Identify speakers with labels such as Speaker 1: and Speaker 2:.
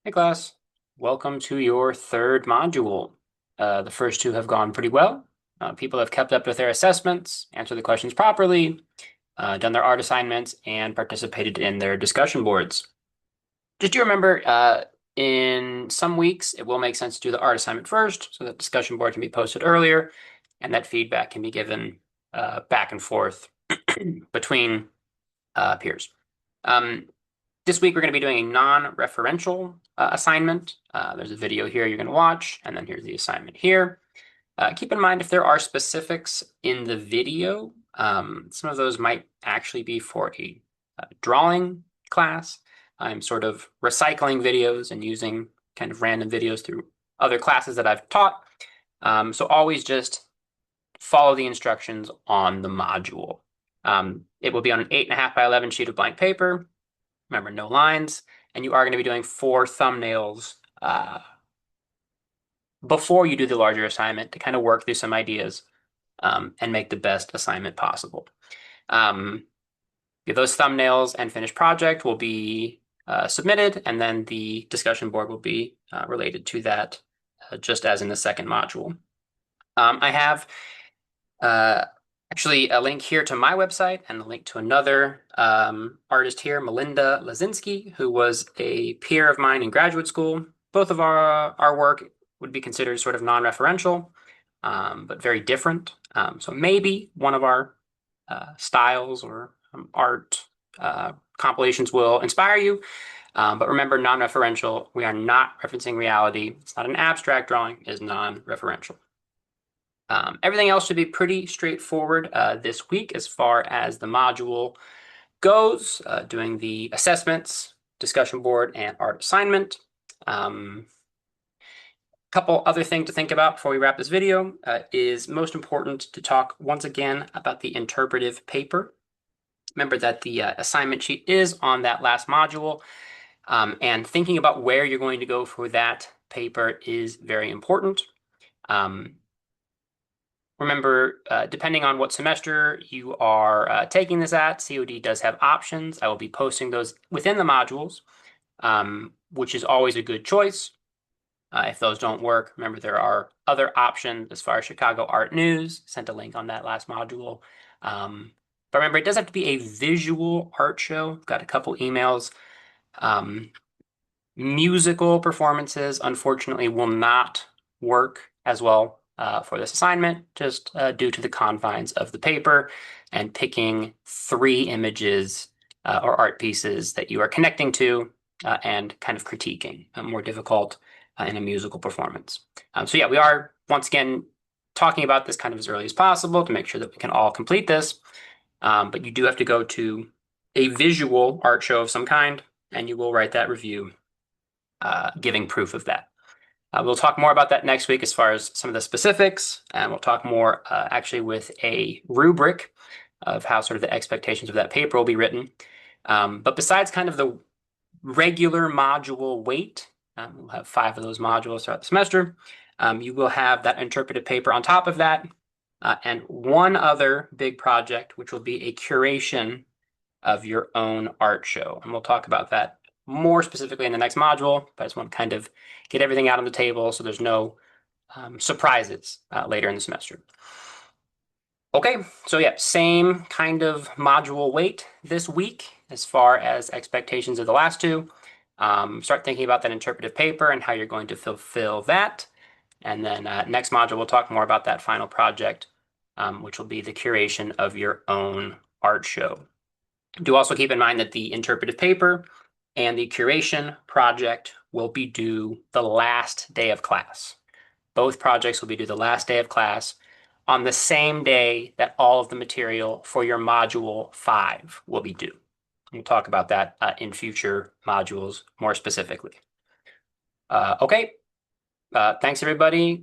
Speaker 1: Hey class, welcome to your third module. The first two have gone pretty well. People have kept up with their assessments, answered the questions properly, done their art assignments, and participated in their discussion boards. Just do remember, in some weeks, it will make sense to do the art assignment first, so that discussion board can be posted earlier, and that feedback can be given back and forth between peers. This week, we're going to be doing a non-referential assignment. There's a video here you're going to watch, and then here's the assignment here. Keep in mind if there are specifics in the video, some of those might actually be for a drawing class. I'm sort of recycling videos and using kind of random videos through other classes that I've taught. So always just follow the instructions on the module. It will be on an 8.5 by 11 sheet of blank paper. Remember, no lines, and you are going to be doing 4 thumbnails before you do the larger assignment to kind of work through some ideas and make the best assignment possible. Those thumbnails and finished project will be submitted, and then the discussion board will be related to that, just as in the second module. I have actually a link here to my website and a link to another artist here, Melinda Lazinski, who was a peer of mine in graduate school. Both of our work would be considered sort of non-referential, but very different. So maybe one of our styles or art compilations will inspire you. But remember, non-referential, we are not referencing reality. It's not an abstract drawing, it is non-referential. Everything else should be pretty straightforward this week as far as the module goes, doing the assessments, discussion board, and art assignment. Couple other things to think about before we wrap this video is most important to talk once again about the interpretive paper. Remember that the assignment sheet is on that last module, and thinking about where you're going to go for that paper is very important. Remember, depending on what semester you are taking this at, COD does have options. I will be posting those within the modules, which is always a good choice. If those don't work, remember there are other options as far as Chicago Art News. Sent a link on that last module. But remember, it does have to be a visual art show. Got a couple emails. Musical performances, unfortunately, will not work as well for this assignment, just due to the confines of the paper and picking 3 images or art pieces that you are connecting to and kind of critiquing, more difficult in a musical performance. So yeah, we are once again talking about this kind of as early as possible to make sure that we can all complete this. But you do have to go to a visual art show of some kind, and you will write that review giving proof of that. We'll talk more about that next week as far as some of the specifics, and we'll talk more actually with a rubric of how sort of the expectations of that paper will be written. But besides kind of the regular module weight, we'll have 5 of those modules throughout the semester. You will have that interpretive paper on top of that, and one other big project, which will be a curation of your own art show. And we'll talk about that more specifically in the next module, but I just want to kind of get everything out on the table so there's no surprises later in the semester. Okay, so yeah, same kind of module weight this week as far as expectations of the last 2. Start thinking about that interpretive paper and how you're going to fulfill that. And then next module, we'll talk more about that final project, which will be the curation of your own art show. Do also keep in mind that the interpretive paper and the curation project will be due the last day of class. Both projects will be due the last day of class on the same day that all of the material for your module 5 will be due. We'll talk about that in future modules more specifically. Okay, thanks everybody.